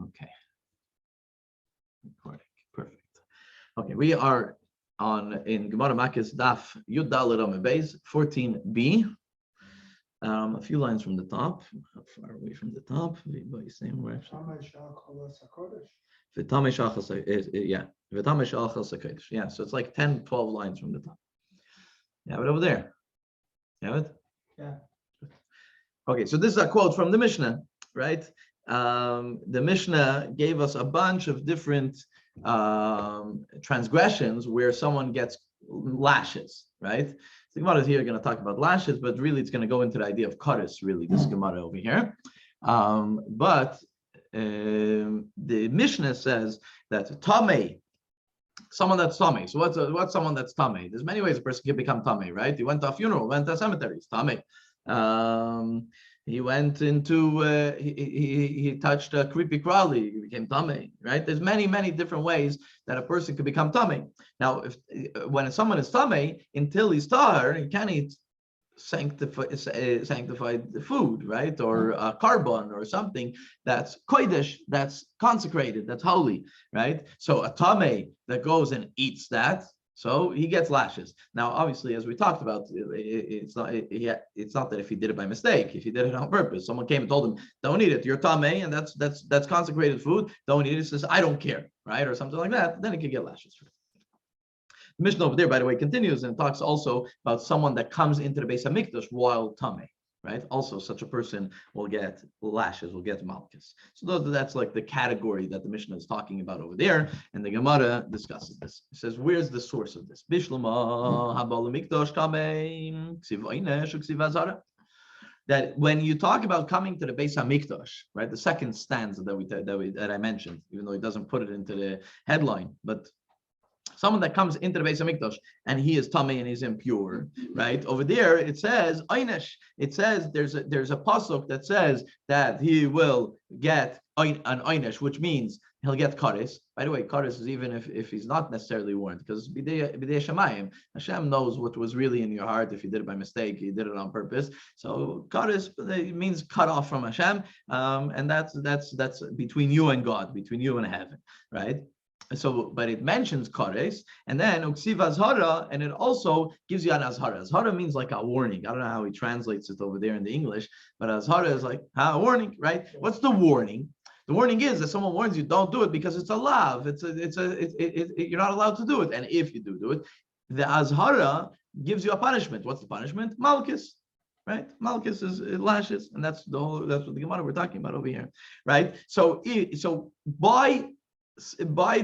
Okay. Recording. Perfect. Okay, we are in Talmud Makkos Daf Yud Daled Amud Beis 14b. A few lines from the top. How far away from the top? Same direction. Yeah, so it's like 10, 12 lines from the top. You have it over there. You have it? Yeah. Okay, so this is a quote from the Mishnah, right? The Mishnah gave us a bunch of different transgressions where someone gets lashes, right? The Gemara is here going to talk about lashes, but really it's going to go into the idea of kares, really, this Gemara over here. But the Mishnah says that tamei, someone that's tamei. So what's someone that's tamei? There's many ways a person can become tamei, right? He went to a funeral, went to a cemetery, it's tamei. He went into he touched a creepy crawly, he became tamei, right? There's many different ways that a person could become tamei. Now, when someone is tamei, until he's tahar, he can't eat sanctified food, right? Or carbon or something that's kodesh, that's consecrated, that's holy, right? So a tamei that goes and eats that, so he gets lashes. Now, obviously, as we talked about, it's not that if he did it by mistake, if he did it on purpose, someone came and told him, "Don't eat it. You're tamei, and that's consecrated food. Don't eat it." He says, "I don't care," right, or something like that. Then he could get lashes for it. The Mishnah over there, by the way, continues and talks also about someone that comes into the Beis Hamikdash while tamei. Right. Also, such a person will get lashes, will get malchus. So that's like the category that the Mishnah is talking about over there, and the Gemara discusses this. It says, "Where's the source of this?" That when you talk about coming to the Beis Hamikdash, right, the second stanza that I mentioned, even though it doesn't put it into the headline, but someone that comes into the Beis Hamikdash and he is tamei and he's impure, right? Over there it says einish. It says there's a pasuk that says that he will get an einish, which means he'll get kares. By the way, kares is even if he's not necessarily warned, because bidei shamayim, Hashem knows what was really in your heart. If you did it by mistake, you did it on purpose. So kares means cut off from Hashem, and that's between you and God, between you and heaven, right? So, but it mentions kares, and then uksiv azhara, and it also gives you an azhara. Azhara means like a warning. I don't know how he translates it over there in the English, but azhara is like a warning, right? What's the warning? The warning is that someone warns you, don't do it because it's a lav. You're not allowed to do it, and if you do it, the azhara gives you a punishment. What's the punishment? Malchus. Right, Malchus is lashes, and that's what the Gemara we're talking about over here, right? So by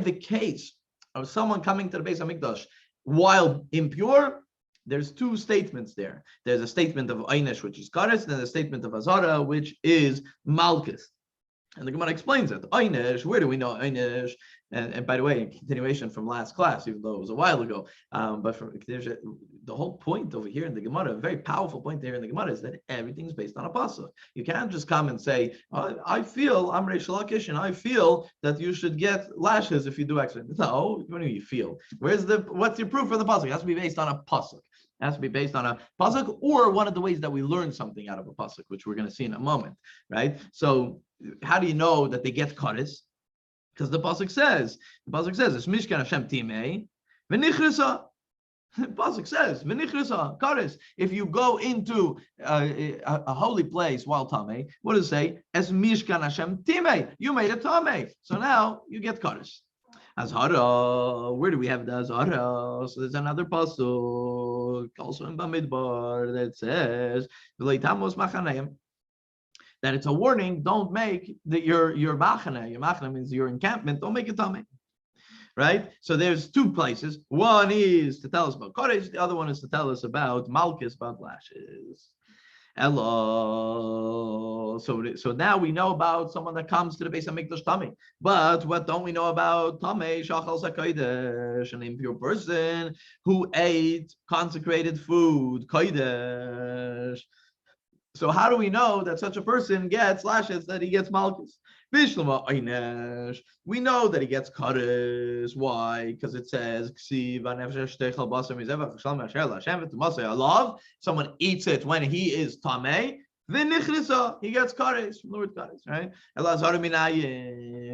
the case of someone coming to the Beis Hamikdash while impure, there's two statements there. There's a statement of einish, which is kares, and then a statement of azara, which is malchus. And the Gemara explains it. Einish, where do we know einish? And by the way, in continuation from last class, even though it was a while ago, but the whole point over here in the Gemara, a very powerful point here in the Gemara, is that everything's based on a pasuk. You can't just come and say, I feel I'm Reish Lakish, and I feel that you should get lashes if you do X. No, what do you feel? What's your proof for the pasuk? It has to be based on a pasuk. It has to be based on a pasuk, or one of the ways that we learn something out of a pasuk, which we're going to see in a moment, right? So how do you know that they get kares? Because the pasuk says, it's Mishkan Hashem Timei, V'nichrisa. The pasuk says, V'nichrisa, kares. If you go into a holy place while tamei, what does it say? Es Mishkan Hashem Timei. You made a tamei, so now you get kares. Azhara, where do we have the Azhara? So there's another pasuk, also in Bamidbar, that says, V'leitamos machaneim, that it's a warning. Don't make your machane. Your machane means your encampment. Don't make it tamei, right? So there's two places. One is to tell us about kodesh. The other one is to tell us about malchus, about lashes. Hello. So now we know about someone that comes to the Beis Hamikdash tamei. But what don't we know about tamei shachal sakodesh, an impure person who ate consecrated food, kodesh? So how do we know that such a person gets lashes, that he gets malchus? We know that he gets kares. Why? Because it says, someone eats it when he is tamei, he gets kares from the word kares, right?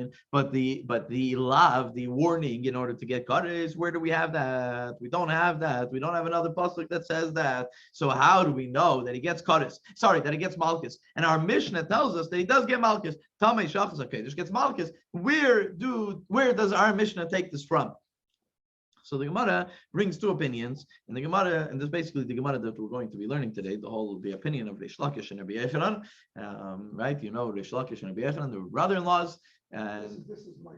fine. But the lav, the warning in order to get kares, where do we have that? We don't have that. We don't have another pasuk that says that. So how do we know that he gets kares? Sorry, that he gets malchus. And our Mishnah tells us that he does get malchus. Tamei shachas, okay, just gets malchus. Where does our Mishnah take this from? So the Gemara brings two opinions, and the Gemara, and this is basically the Gemara that we're going to be learning today, the opinion of Reish Lakish and Rabbi Yechanan, right? You know, Reish Lakish and Rabbi Yechanan, they were brother-in-laws, and this is my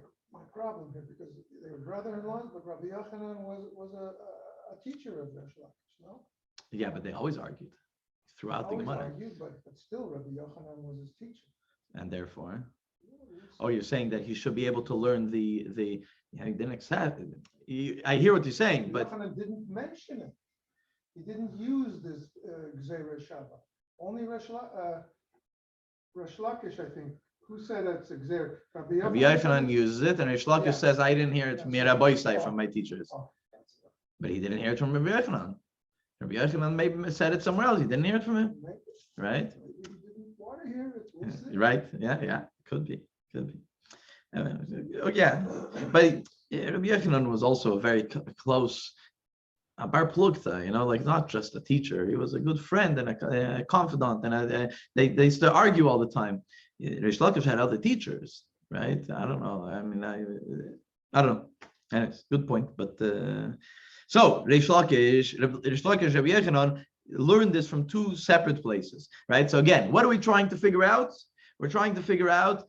problem here, because they were brother-in-laws, but Rabbi Yechanan was a teacher of Reish Lakish, no? Yeah, but they always argued throughout the Gemara. Argued, but still Rabbi Yechanan was his teacher, and therefore, oh, you're saying that he should be able to learn the he didn't accept it. I hear what you're saying, but Yochanan didn't mention it. He didn't use this Gzeira Shava. Only Resh Lakish, I think. Who said that's Gzeira? Rabbi Yochanan uses it, and Reish Lakish says, "I didn't hear it from Rabbi from my teachers." But he didn't hear it from Rabbi Yochanan. Rabbi Yochanan maybe said it somewhere else. He didn't hear it from him, right? Maybe he didn't want to hear it. We'll see. Right? Yeah, could be. Yeah, but Rabbi Yechanan was also a very close bar plugta, like not just a teacher. He was a good friend and a confidant, and they used to argue all the time. Reish Lakish had other teachers, right? I don't know. I mean, I don't know. Anyways, good point. But so Reish Lakish, Rabbi Yechanan learned this from two separate places, right? So again, what are we trying to figure out? We're trying to figure out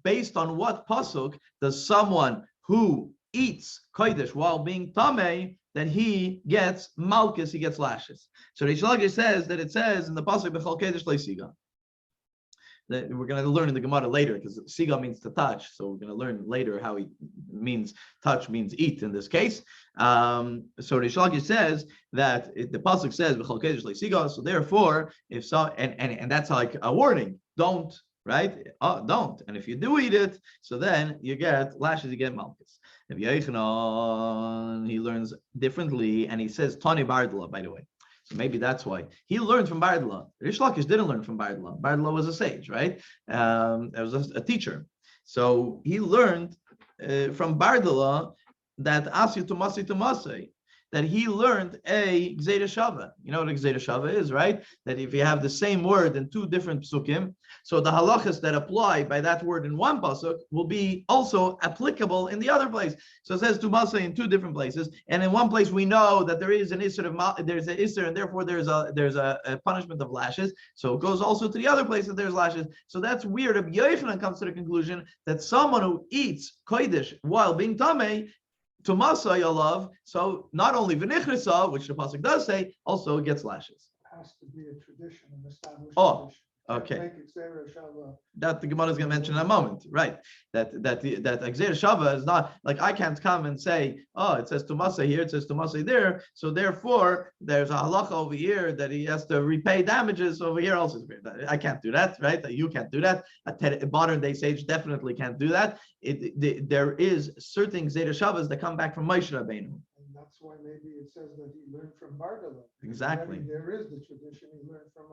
based on what pasuk does someone who eats kodesh while being tamei, that he gets malchus, he gets lashes. So Reish Lakish says that it says in the pasuk b'chol kodesh leisiga. That we're going to learn in the Gemara later, because siga means to touch. So we're going to learn later how he means touch means eat in this case. So Reish Lakish says that the pasuk says b'chol kodesh leisiga. So therefore, if so, and that's like a warning, don't. Right? Don't. And if you do eat it, so then you get lashes, you get malchus. Rabbi Yechanan, he learns differently, and he says Tani Bardala, by the way. So maybe that's why. He learned from Bardala. Reish Lakish didn't learn from Bardala. Bardala was a sage, right? There was a teacher. So he learned from Bardala that Asya Tumasi, that he learned a Gzeira Shava. You know what a Gzeira Shava is, right? That if you have the same word in two different psukim, so the halachas that apply by that word in one pasuk will be also applicable in the other place. So it says Tumasa in two different places, and in one place we know that there is an isser of there's an isser, and therefore there's a punishment of lashes. So it goes also to the other place that there's lashes. So that's weird. Rabbi Yochanan comes to the conclusion that someone who eats kodesh while being tamei, Tumasa Yalav, so not only Vinichrisa, which the pasuk does say, also gets lashes. It has to be a tradition, an established tradition. Okay. That the Gemara is going to mention in a moment, right? That Gzeira Shava is not like I can't come and say, oh, it says Tumasa here, it says Tumasa there, so therefore there's a halacha over here that he has to repay damages over here also. I can't do that, right? You can't do that. A modern day sage definitely can't do that. There is certain Gzeira Shavas that come back from Moshe Rabbeinu. That's why maybe it says that he learned from Bardala. Exactly. There is the tradition he learned from.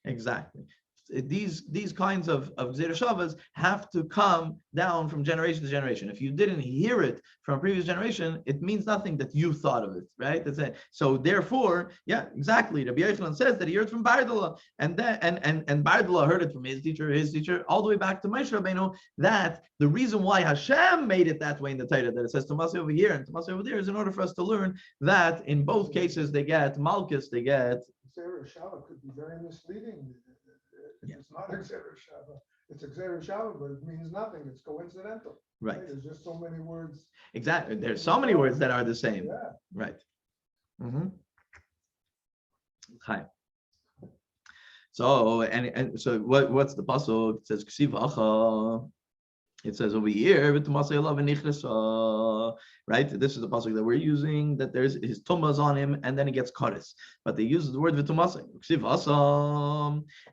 Exactly. These kinds of Gzeira Shavas have to come down from generation to generation. If you didn't hear it from a previous generation, it means nothing that you thought of it, right? That's it. So therefore, yeah, exactly. Rabbi Yochanan says that he heard from Bardala, and Bardala heard it from his teacher, all the way back to Moshe Rabbeinu. That the reason why Hashem made it that way in the Torah, that it says Tomasi over here and Tomasi over there, is in order for us to learn that in both cases they get malchus, they get. Gzeira Shava could be very misleading. It's not a Gzeira Shava. It's a Gzeira Shava, but it means nothing. It's coincidental. Right. There's just so many words. Exactly. There's so many words that are the same. Yeah. Right. Hi. So and so what's the pasuk? It says Ksivacha. It says over here, right? This is the pasuk that we're using, that there's his tumas on him, and then he gets kares. But they use the word v'tumasa.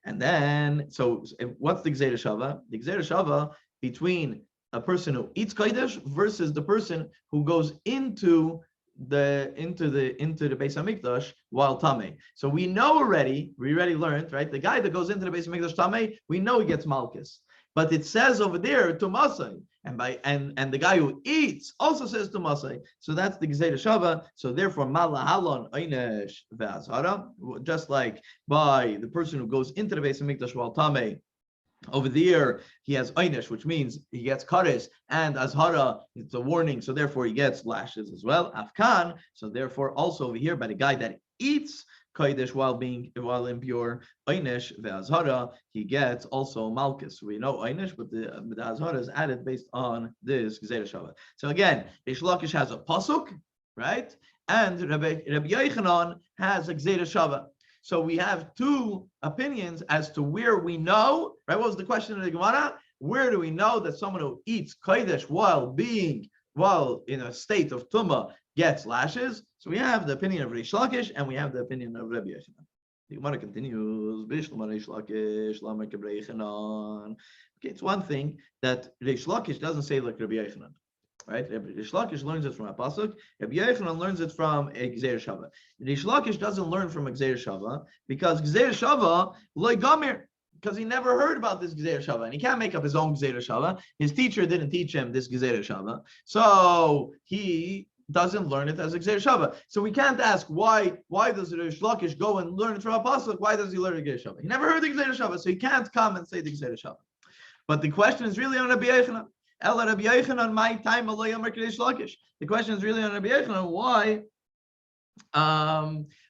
And then, so what's the Gzeira Shava? The Gzeira Shava between a person who eats kodesh versus the person who goes into the Beis Hamikdash while tamei. So we already learned, right? The guy that goes into the Beis Hamikdash tamei, we know he gets malchus. But it says over there tumasai, and the guy who eats also says tumasai. So that's the Gezerah Shava. So therefore, malahalon einesh ve'azhara, just like by the person who goes into the Beis Hamikdash while tamei. Over there, he has einish, which means he gets kares, and azhara, it's a warning, so therefore he gets lashes as well. Afkan, so therefore also over here by the guy that eats kodesh while impure, einish ve'azhara, he gets also malchus. We know einish, but the azhara is added based on this Gezerah Shava. So again, Reish Lakish has a pasuk, right, and Rabbi Yochanan has a Gezerah Shava. So we have two opinions as to where we know, right? What was the question of the Gemara? Where do we know that someone who eats kodesh while in a state of tumah gets lashes? So we have the opinion of Reish Lakish and we have the opinion of Rabbi Yochanan. The Gemara continues. Okay, it's one thing that Reish Lakish doesn't say like Rabbi Yochanan. Right? Reish Lakish learns it from a pasuk. Rabbi Yochanan learns it from a Gezerah Shava. Reish Lakish doesn't learn from a Gezerah Shava because Gezerah Shava loy gamir, because he never heard about this Gezerah Shava, and he can't make up his own Gezerah Shava. His teacher didn't teach him this Gezerah Shava, so he doesn't learn it as a Gezerah Shava. So we can't ask why does Reish Lakish go and learn it from a pasuk? Why does he learn a Gezerah Shava? He never heard the Gezerah Shava, so he can't come and say the Gezerah Shava. But the question is really on Rabbi Yochanan. My time, the question is really on Rabbi Yochanan,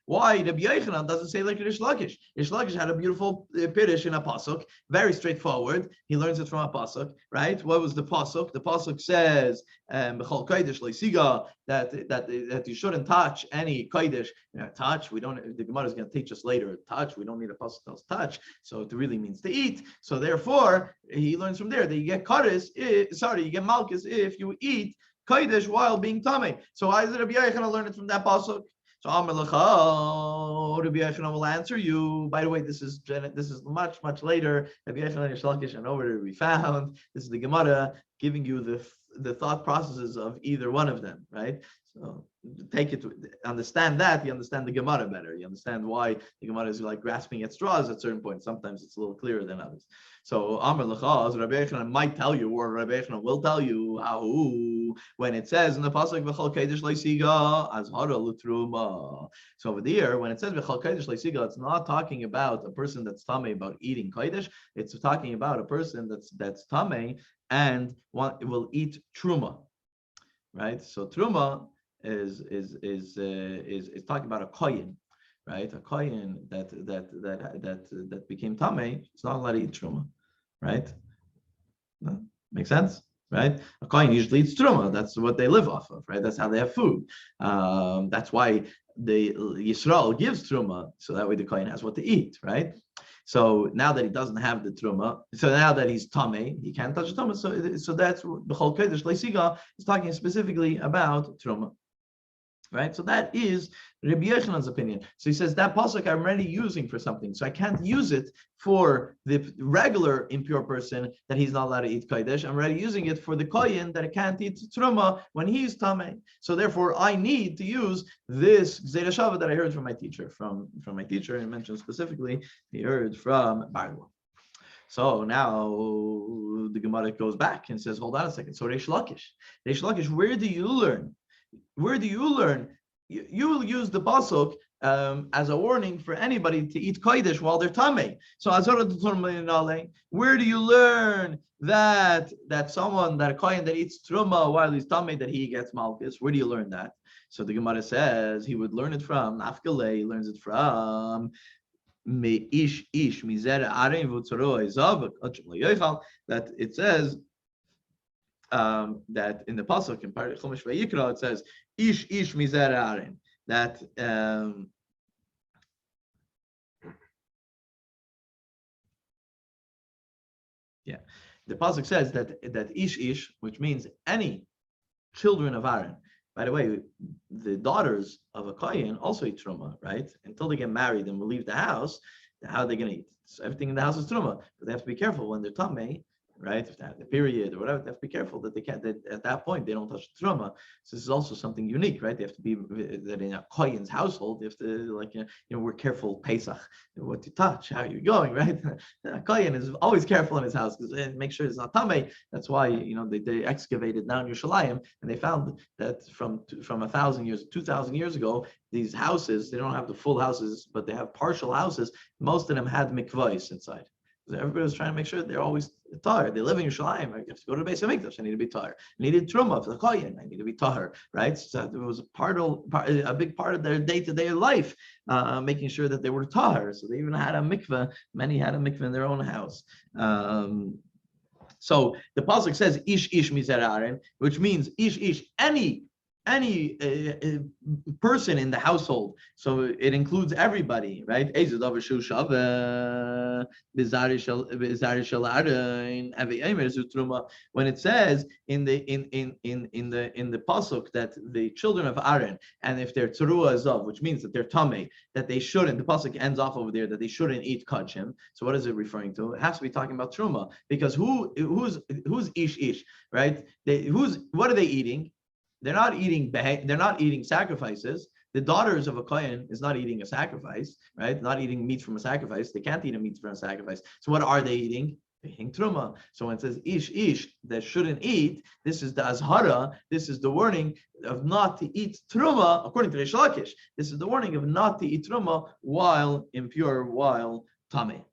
why Rabbi Yochanan doesn't say like Reish Lakish. Reish Lakish had a beautiful pirish in a pasuk, very straightforward. He learns it from a pasuk, right? What was the pasuk? The pasuk says, "B'chol kodesh leisiga," that you shouldn't touch any kodesh. Touch. We don't. The Gemara is going to teach us later. Touch. We don't need a pasuk that tells touch. So it really means to eat. So therefore, he learns from there that you get kares. You get malchus if you eat kodesh while being tamei. So why is it Rabbi Yochanan learn it from that pasuk? So Amar Lecha, Rabbi Yochanan will answer you. By the way, this is much later. Rabbi Yochanan and Reish Lakish are nowhere to be found. This is the Gemara giving you the thought processes of either one of them, right? So understand that, you understand the Gemara better. You understand why the Gemara is like grasping at straws at certain points. Sometimes it's a little clearer than others. So Amar Lecha, Rabbi Yochanan might tell you, or Rabbi Yochanan will tell you how when it says in the pasuk v'chol kodesh leisiga azhara l'truma. So over there, when it says v'chol kodesh leisiga, it's not talking about a person that's tamei about eating kodesh. It's talking about a person that's tamei and will eat truma, right? So truma is talking about a kohen, right? A kohen that became tamei. It's not allowed to eat truma, right? No? Make sense? Right? A kohen usually eats truma. That's what they live off of, right? That's how they have food. That's why the Yisrael gives truma, so that way the kohen has what to eat, right? So now that he doesn't have the truma, so now that he's tamei, he can't touch truma. So that's the whole kodesh leisiga is talking specifically about truma. Right, so that is Rabbi Yochanan's opinion. So he says that pasuk I'm already using for something, so I can't use it for the regular impure person that he's not allowed to eat kodesh. I'm already using it for the kohen that can't eat truma when he's tamei. So therefore, I need to use this Gezerah Shava that I heard from my teacher. From my teacher, he mentioned specifically he heard from Bargwa. So now the Gemara goes back and says, hold on a second. So Reish Lakish, where do you learn? You will use the pasuk as a warning for anybody to eat kodesh while they're tamei. So where do you learn that a kohen that eats truma while he's tamei that he gets malchus? Where do you learn that? So the Gemara says he would learn it from Nafkale. He learns it from that it says. That in the pasuk in Parashat Chumash Vayikra it says ish mizer aren, that the pasuk says that ish, which means any children of Aaron. By the way, the daughters of a kohen also eat truma, right? Until they get married and will leave the house, how are they going to eat? So everything in the house is truma, but they have to be careful when they're tamei. right? If they have the period or whatever, they have to be careful that they can't. That at that point, they don't touch the truma. So this is also something unique, right? They have to be that in a kohen's household. They have to we're careful Pesach, what you touch, how you're going, right? A kohen is always careful in his house because make sure it's not tamei. That's why they excavated down Yerushalayim and they found that from 1,000 years, 2,000 years ago, these houses they don't have the full houses, but they have partial houses. Most of them had mikvahs inside. Everybody was trying to make sure they're always tar. They live in Yerushalayim. Right? You have to go to the base of Mikdash. I need to be tar. I needed truma for the kohen. I need to be tar. Right. So it was a big part of their day-to-day life, making sure that they were tar. So they even had a mikveh. Many had a mikveh in their own house. So the pasuk says ish ish mizer Aaron, which means ish ish any person in the household. So it includes everybody, right? When it says in the pasuk that the children of Aaron, and if they're tzarua azov, which means that they're tamei, that they shouldn't. The pasuk ends off over there that they shouldn't eat kachim. So what is it referring to? It has to be talking about truma, because who's ish ish, right? What are they eating? They're not eating sacrifices. The daughters of a kohen is not eating a sacrifice, right? Not eating meat from a sacrifice. They can't eat a meat from a sacrifice. So what are they eating? They're eating truma. So when it says ish ish that shouldn't eat, this is the azhara. This is the warning of not to eat truma according to Reish Lakish. This is the warning of not to eat truma while impure, while tamei.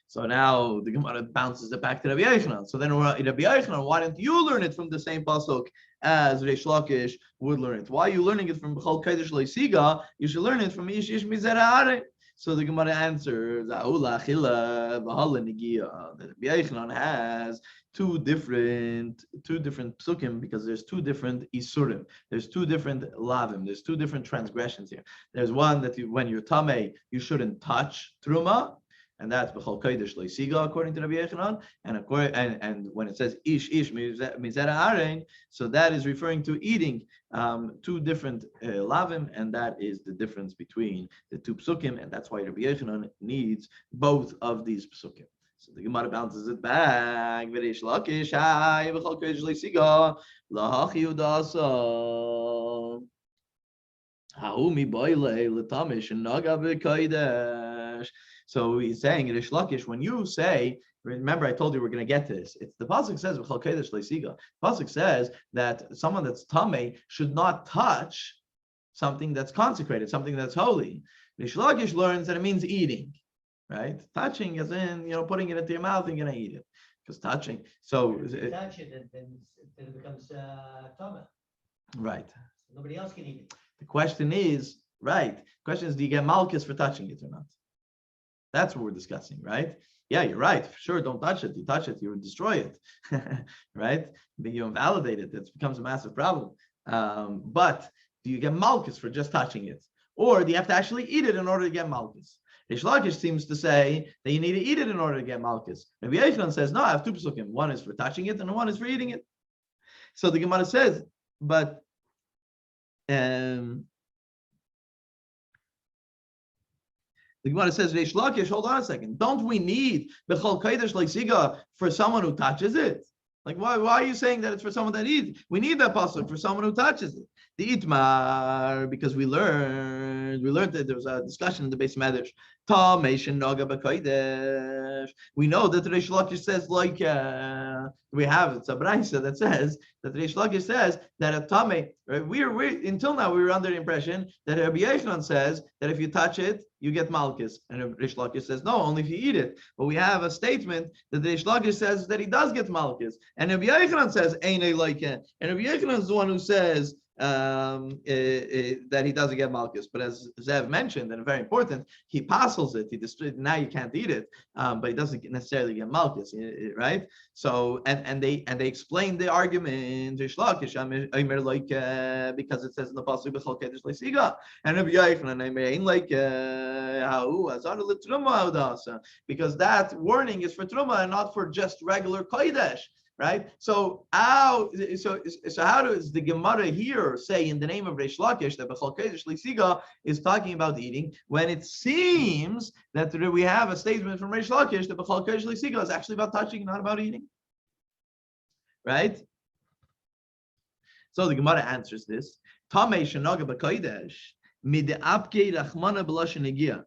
So now the Gemara bounces it back to Rabbi Yochanan. So then Rabbi Yochanan, why don't you learn it from the same pasuk as Reish Lakish would learn it? Why are you learning it from B'chol Kodesh Leisiga? You should learn it from Ish Ish Mizer Ha'arei. So the Gemara answers, that Rabbi Yochanan has two different psukim, because there's two different isurim. There's two different lavim. There's two different transgressions here. There's one that when you're tamei, you shouldn't touch truma. And that's b'chol kodesh leisiga according to Rabbi Yochanan, and when it says ish ish mizer ha'arei, so that is referring to eating two different lavim, and that is the difference between the two psukim, and that's why Rabbi Yochanan needs both of these psukim. So the Gemara bounces it back. V'reish lakish hay b'chol kodesh leisiga lahachi udasa haumi boile l'tamish naga b'kodesh. So he's saying, Reish Lakish, when you say, remember I told you we're going to get to this. It's the pasuk says, B'chol kodesh leisiga. The pasuk says that someone that's tamei should not touch something that's consecrated, something that's holy. Reish Lakish learns that it means eating, right? Touching as in, putting it into your mouth and you're going to eat it. Because touching. So if you touch it, then it becomes tamei. Right. Nobody else can eat it. The question is, do you get malchus for touching it or not? That's what we're discussing, right? Yeah, you're right. Sure, don't touch it. You touch it, you would destroy it, right? But you invalidate it. It becomes a massive problem. But do you get malchus for just touching it? Or do you have to actually eat it in order to get malchus? Reish Lakish seems to say that you need to eat it in order to get malchus. Rabbi Yochanan says, no, I have two pesukim. One is for touching it and one is for eating it. So the Gemara says, but the Gemara says, Reish Lakish, hold on a second. Don't we need b'chol kodesh leisiga for someone who touches it? Like, why are you saying that it's for someone that eats? We need that pasuk for someone who touches it. The itmar, because we learned that there was a discussion in the base medrash. We know that Reish Lakish says, we have it's a brayso that says that Reish Lakish says that a tamei. Right? We until now we were under the impression that Rabbi Yochanan says that if you touch it, you get malchus, and Reish Lakish says no, only if you eat it. But we have a statement that Reish Lakish says that he does get malchus, and Rabbi Yochanan says ain't like it, and Rabbi Yochanan is the one who says that he doesn't get malchus. But as Zev mentioned, and very important, he parcels it. He destroys. Now you can't eat it, but he doesn't necessarily get malchus, right? So and they explain the argument Reish Lakish because it says in the pasuk b'chol kodesh leisiga, and Rabbi Yochanan ain't like because that warning is for truma and not for just regular kodesh. right? So how does the Gemara here say in the name of Reish Lakish that B'chol Kodesh L'Siga is talking about eating, when it seems that we have a statement from Reish Lakish that B'chol Kodesh L'Siga is actually about touching, not about eating, right? So the Gemara answers this. Tamei shenaga b'kodesh mid'apkei rachmana b'lashon negia.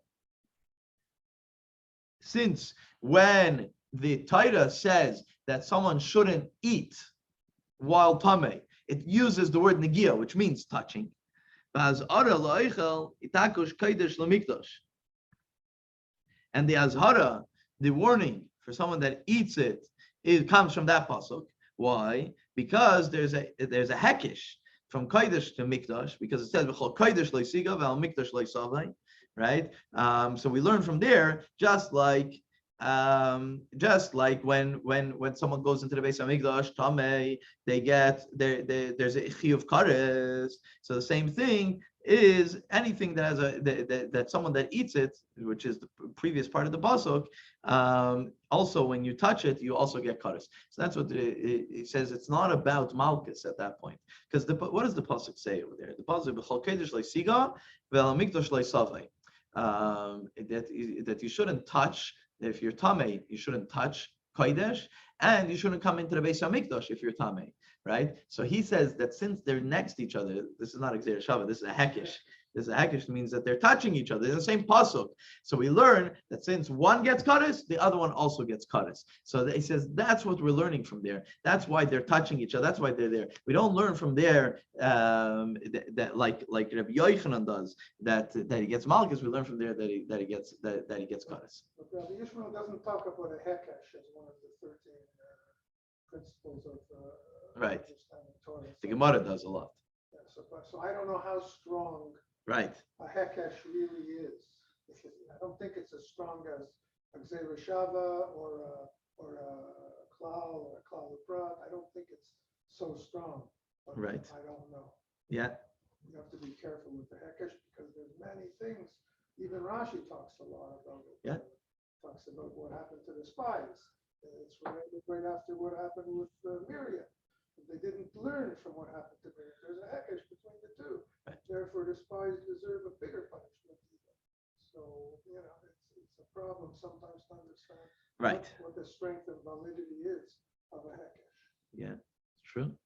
Since when the Torah says that someone shouldn't eat while tamei, it uses the word negia, which means touching. And the azhara, the warning for someone that eats it, it comes from that pasuk. Why? Because there's a hekesh from kodesh to mikdash, because it says v'chol kodesh leisiga v'al mikdash leisavai, right? So we learn from there, just like when someone goes into the Beis Hamikdash, Tamei, there's a chi of kares. So the same thing is anything that has that someone that eats it, which is the previous part of the pasuk. Also, when you touch it, you also get kares. So that's what it says. It's not about malchus at that point, because what does the pasuk say over there? The pasuk b'chol kodesh leisiga v'al mikdash leisavai, that you shouldn't touch. If you're tamei, you shouldn't touch kodesh, and you shouldn't come into the Beis Hamikdash if you're tamei, right? So he says that since they're next to each other, this is not Xer Shava, this is a hekesh. This is a hekesh means that they're touching each other. They're the same pasuk. So we learn that since one gets kares, the other one also gets kares. So he says that's what we're learning from there. That's why they're touching each other. That's why they're there. We don't learn from there that like Rabbi Yochanan does that he gets malchus. We learn from there that he gets kares. But Rabbi Yishmael doesn't talk about a hekesh as one of the 13 principles of right. understanding Torah. The Gemara does a lot. Yeah, so I don't know how strong right. a hekesh really is. I don't think it's as strong as a Xer Shava or a klal or a klal prat. I don't think it's so strong. But right. I don't know. Yeah. You have to be careful with the hekesh because there's many things. Even Rashi talks a lot about it. Yeah. Talks about what happened to the spies. It's right after what happened with Miriam. They didn't learn from what happened to Miriam. There's a hekesh between the two. Right. Therefore, the spies deserve a bigger punishment. So, it's a problem sometimes to understand right. what the strength and validity is of a hekesh. Yeah, it's true.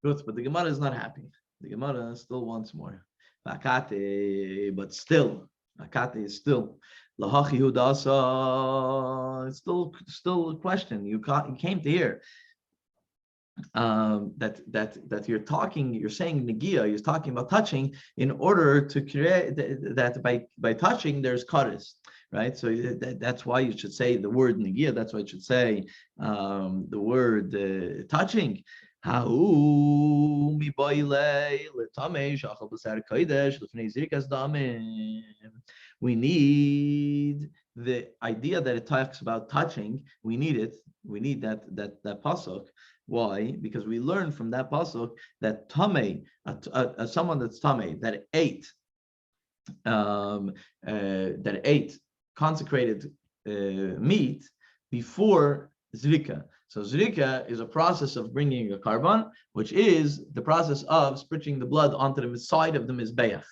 Good, but the Gemara is not happy. The Gemara still wants more. Akate, but still, Akate is still. Lahachi Hudasa, it's still a question. You came to hear that you're saying Negia, you're talking about touching in order to create that by touching there's kares, right? So that's why you should say the word Negia, that's why you should say the word touching. We need the idea that it talks about touching. We need it. We need that pasuk. Why? Because we learn from that pasuk that tamei, someone that's tamei that ate consecrated meat before zrika. So zrika is a process of bringing a karban, which is the process of spritzing the blood onto the side of the mizbeach.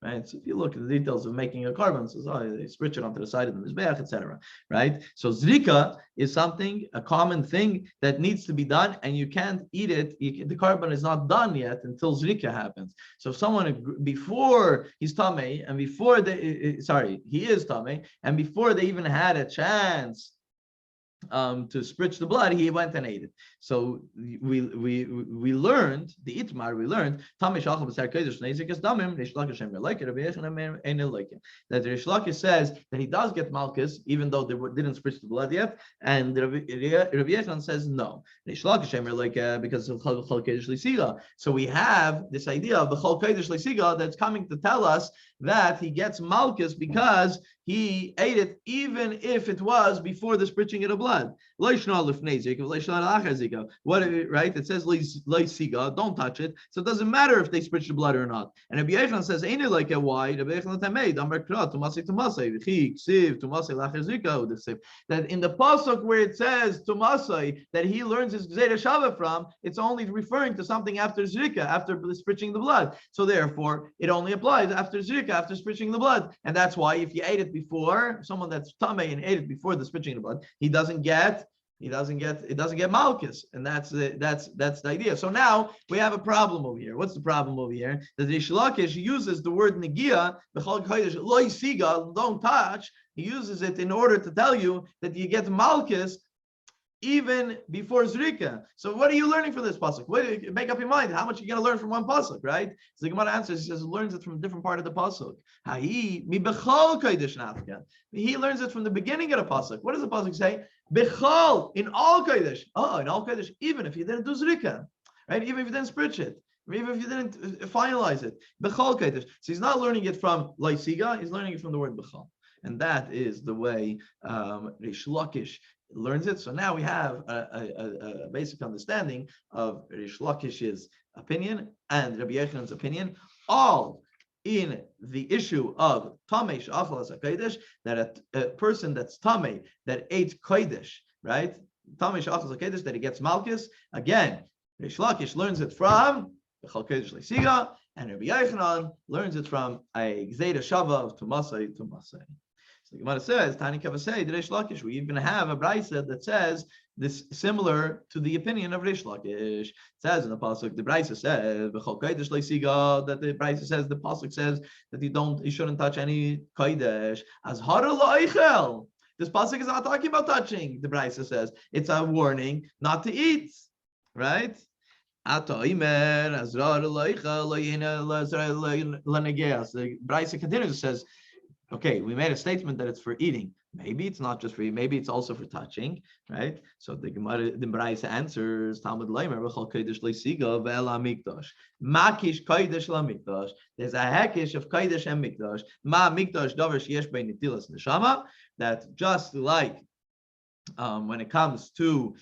Right. So if you look at the details of making a karban, it says, they spritz it onto the side of the mizbeach, etc. Right. So zrika is a common thing that needs to be done, and you can't eat it. The karban is not done yet until zrika happens. So if someone before he's tamei, and before he is tamei, and before they even had a chance to spritz the blood, he went and ate it. So we learned the itmar. We learned that Reish Lakish says that he does get malchus even though they didn't spritz the blood yet, and Rabbi Yochanan says no. Reish Lakish because of chol kodesh l'siga. So we have this idea of the chol kodesh l'siga that's coming to tell us that he gets malchus because he ate it even if it was before the spritching of the blood. What, right? It says don't touch it. So it doesn't matter if they spritch the blood or not. And Rabbi Yechon says, ain't it like a why? That in the pasuk where it says Tumasai that he learns his Gzeira Shava from, it's only referring to something after Zrika, after spritching the blood. So therefore, it only applies after Zrika, after spritching the blood. And that's why if you ate it before, someone that's Tameh and ate it before the spritching of the blood, it doesn't get malchus, and that's the idea. So now we have a problem over here. What's the problem over here? That the Rish Lakish uses the word negia, loy siga, don't touch. He uses it in order to tell you that you get malchus even before Zrika. So what are you learning from this pasuk? Make up your mind. How much are you going to learn from one pasuk, right? So the Gemara answers, he says, learns it from a different part of the pasuk. He learns it from the beginning of the pasuk. What does the pasuk say? Bechol, in all kodesh. Oh, in all kodesh, even if you didn't do Zrika, right? Even if you didn't spritch it, even if you didn't finalize it. Bechol kodesh. So he's not learning it from Laisiga, he's learning it from the word Bechol. And that is the way Rish Lakish learns it. So now we have a basic understanding of Rish Lakish's opinion and Rabbi Yechon's opinion, all in the issue of Tamei She'achal HaKodesh, that a person that's Tamei, that ate Kodesh, right? Tamei She'achal HaKodesh, that he gets Malchus. Again, Rish Lakish learns it from Bechal Kodesh Leisiga, and Rabbi Yechonon learns it from a Gzeira Shava of Tumasai. So the Gemara says, Tani Kavasei, the Rish Lakish, we even have a Braisa that says this similar to the opinion of Rish Lakish. It says in the pasuk, the Braisa says, that the Braisa says, the pasuk says that you shouldn't touch any kodesh. As hara la'eichel. This pasuk is not talking about touching. The Braisa says it's a warning not to eat, right? The Braisa continues, it says, okay, we made a statement that it's for eating. Maybe it's not just for eating. Maybe it's also for touching, right? So the Gemara, the Braisa answers, Talmud Makish kodesh lamikdash. There's a hekish of kodesh and mikdash. Ma mikdash davar sheyesh bein netilas neshama. That just like when it comes to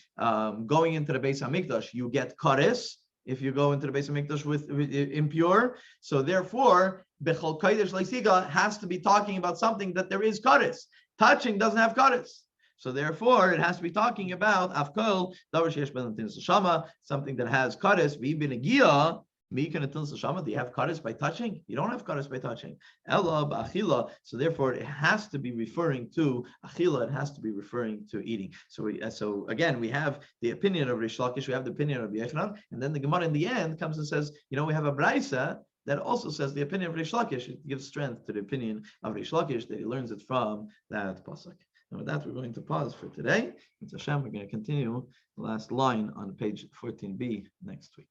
going into the Beis Hamikdash, you get kares if you go into the Beis Hamikdash with impure. So therefore, Bechol Kodesh Leisiga has to be talking about something that there is kares. Touching doesn't have kares. So therefore, it has to be talking about Afkol Davar Sheyesh Ben Netilas Neshama, something that has kares. V'ibin Agia. Do you have kares by touching? You don't have kares by touching. Ella b'achila. So therefore, it has to be referring to achila. It has to be referring to eating. So again, we have the opinion of Rish Lakish. We have the opinion of Yechanan, and then the Gemara in the end comes and says, we have a Braisa that also says the opinion of Rish Lakish. It gives strength to the opinion of Rish Lakish that he learns it from that pasuk. And with that, we're going to pause for today. With Hashem, we're going to continue the last line on page 14b next week.